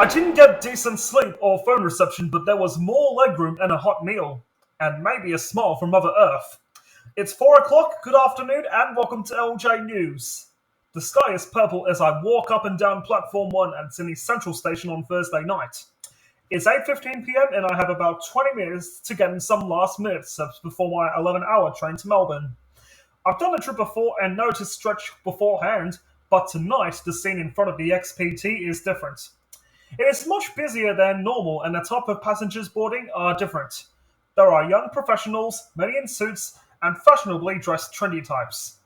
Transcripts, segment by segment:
didn't get decent sleep or phone reception, but there was more legroom and a hot meal, and maybe a smile from Mother Earth. It's 4 o'clock, good afternoon, and welcome to LJ News. The sky is purple as I walk up and down Platform 1 at Sydney Central Station on Thursday night. It's 8:15 p.m. and I have about 20 minutes to get in some last-minute steps before my 11-hour train to Melbourne. I've done the trip before and know to stretch beforehand, but tonight the scene in front of the XPT is different. It is much busier than normal and the type of passengers boarding are different. There are young professionals, many in suits, and fashionably dressed trendy types.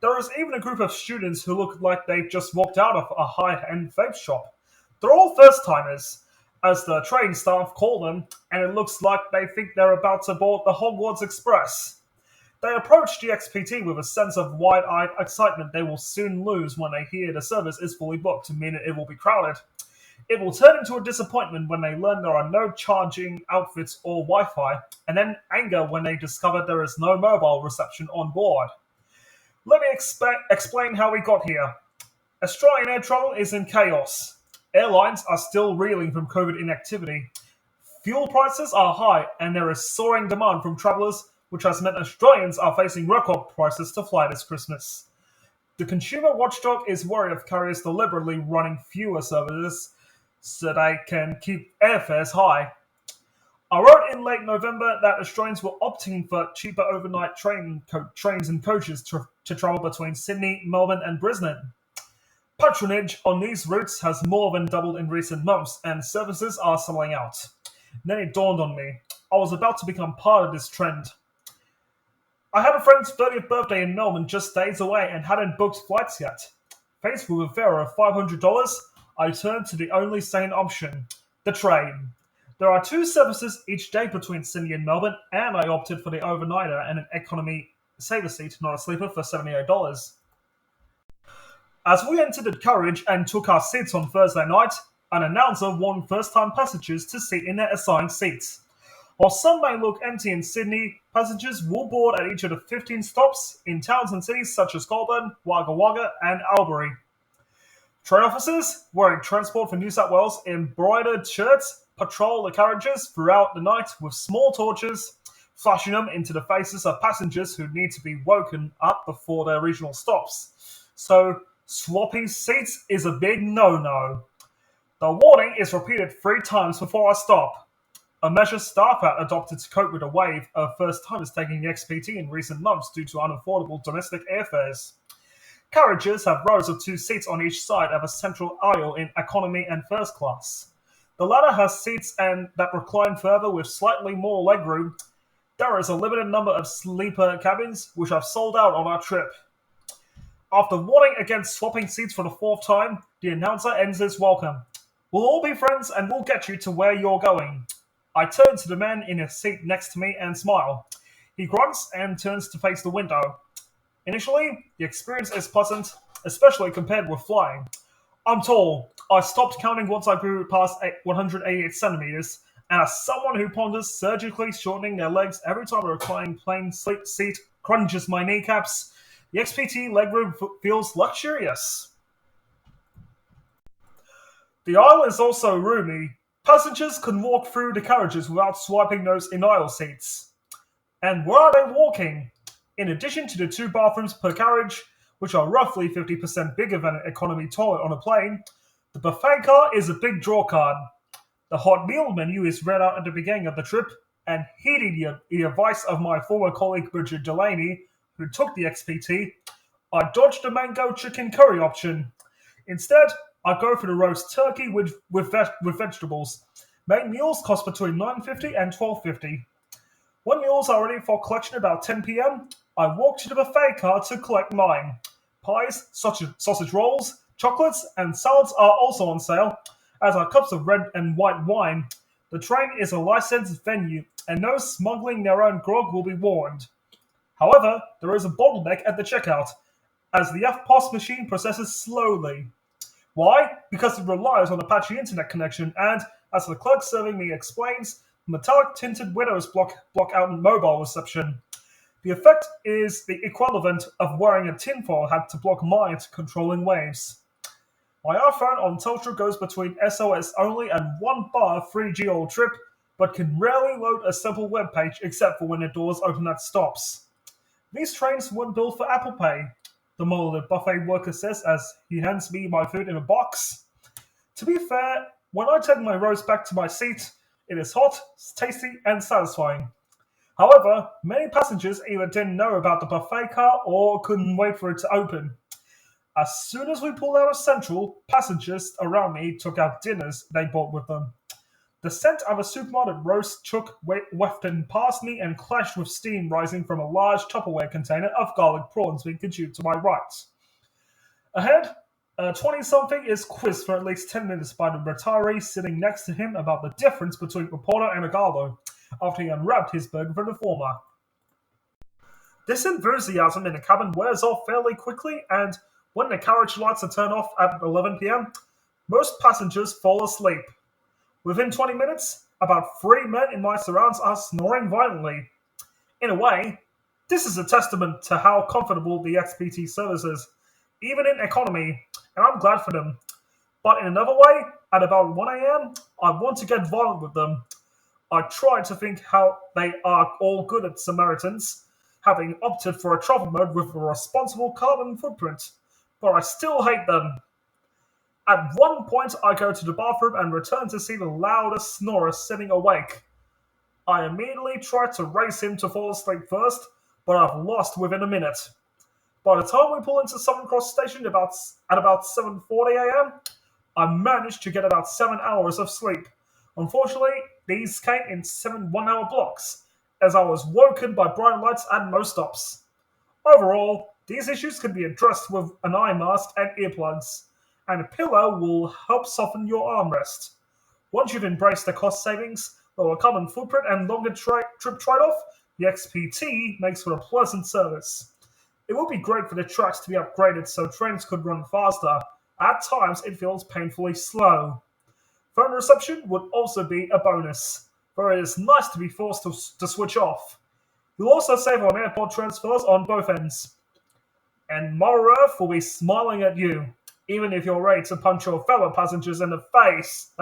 There is even a group of students who look like they've just walked out of a high-end vape shop. They're all first-timers, as the train staff call them, and it looks like they think they're about to board the Hogwarts Express. They approach the XPT with a sense of wide-eyed excitement they will soon lose when they hear the service is fully booked, meaning it will be crowded. It will turn into a disappointment when they learn there are no charging outfits or Wi-Fi, and then anger when they discover there is no mobile reception on board. Let me explain how we got here. Australian air travel is in chaos. Airlines are still reeling from COVID inactivity. Fuel prices are high, and there is soaring demand from travellers, which has meant Australians are facing record prices to fly this Christmas. The consumer watchdog is worried of carriers deliberately running fewer services so they can keep airfares high. I wrote in late November that Australians were opting for cheaper overnight trains and coaches to travel between Sydney, Melbourne and Brisbane. Patronage on these routes has more than doubled in recent months, and services are selling out. Then it dawned on me. I was about to become part of this trend. I had a friend's 30th birthday in Melbourne just days away and hadn't booked flights yet. Faced with a fare of $500, I turned to the only sane option, the train. There are 2 services each day between Sydney and Melbourne, and I opted for the overnighter and an economy saver seat, not a sleeper, for $78. As we entered the carriage and took our seats on Thursday night, an announcer warned first-time passengers to sit in their assigned seats. While some may look empty in Sydney, passengers will board at each of the 15 stops in towns and cities such as Goulburn, Wagga Wagga and Albury. Train officers, wearing Transport for New South Wales embroidered shirts, patrol the carriages throughout the night with small torches, flashing them into the faces of passengers who need to be woken up before their regional stops. So, swapping seats is a big no-no. The warning is repeated 3 times before I stop, a measure staff had adopted to cope with a wave of first-timers taking the XPT in recent months due to unaffordable domestic airfares. Carriages have rows of 2 seats on each side of a central aisle in economy and first class. The latter has seats that recline further with slightly more legroom. There is a limited number of sleeper cabins, which have sold out on our trip. After warning against swapping seats for the 4th time, the announcer ends his welcome. We'll all be friends and we'll get you to where you're going. I turn to the man in a seat next to me and smile. He grunts and turns to face the window. Initially, the experience is pleasant, especially compared with flying. I'm tall. I stopped counting once I grew past 188 centimeters, and as someone who ponders surgically shortening their legs every time a reclining plane sleep seat crunches my kneecaps, the XPT legroom feels luxurious. The aisle is also roomy. Passengers can walk through the carriages without swiping those in-aisle seats. And where are they walking? In addition to the 2 bathrooms per carriage, which are roughly 50% bigger than an economy toilet on a plane, the buffet car is a big draw card. The hot meal menu is read out at the beginning of the trip, and heeding the advice of my former colleague Bridget Delaney, who took the XPT, I dodged the mango chicken curry option. Instead, I go for the roast turkey with vegetables. Main meals cost between $9.50 and $12.50. When meals are ready for collection about 10 p.m., I walk to the buffet car to collect mine. Pies, sausage rolls, chocolates, and salads are also on sale, as are cups of red and white wine. The train is a licensed venue, and no smuggling their own grog will be warned. However, there is a bottleneck at the checkout, as the FPOS machine processes slowly. Why? Because it relies on a patchy internet connection, and, as the clerk serving me explains, metallic tinted windows block out mobile reception. The effect is the equivalent of wearing a tinfoil hat to block mind controlling waves. My iPhone on Telstra goes between SOS only and 1 bar 3G all trip, but can rarely load a simple web page except for when the doors open at stops. These trains weren't built for Apple Pay, the mulleted buffet worker says as he hands me my food in a box. To be fair, when I take my roast back to my seat, it is hot, tasty, and satisfying. However, many passengers either didn't know about the buffet car or couldn't wait for it to open. As soon as we pulled out of Central, passengers around me took out dinners they brought with them. The scent of a supermarket roast chook wafted past me and clashed with steam rising from a large Tupperware container of garlic prawns being consumed to my right. Ahead, a 20-something is quizzed for at least 10 minutes by the retiree sitting next to him about the difference between a porter and a gallo, after he unwrapped his burger from the former. This enthusiasm in the cabin wears off fairly quickly, and when the carriage lights are turned off at 11 p.m., most passengers fall asleep. Within 20 minutes, about 3 men in my surrounds are snoring violently. In a way, this is a testament to how comfortable the XPT service is, even in economy, and I'm glad for them. But in another way, at about 1 a.m., I want to get violent with them. I try to think how they are all good at Samaritans, having opted for a travel mode with a responsible carbon footprint, but I still hate them. At one point, I go to the bathroom and return to see the loudest snorer sitting awake. I immediately try to race him to fall asleep first, but I've lost within a minute. By the time we pull into Southern Cross Station at about 7:40 a.m., I managed to get about 7 hours of sleep. Unfortunately, these came in 7 one-hour blocks, as I was woken by bright lights at most stops. Overall, these issues can be addressed with an eye mask and earplugs, and a pillow will help soften your armrest. Once you've embraced the cost savings, lower carbon footprint, and longer trip trade-off, the XPT makes for a pleasant service. It would be great for the tracks to be upgraded so trains could run faster. At times, it feels painfully slow. Phone reception would also be a bonus, for it is nice to be forced to switch off. You'll also save on airport transfers on both ends. And Mother Earth will be smiling at you, even if you're ready to punch your fellow passengers in the face.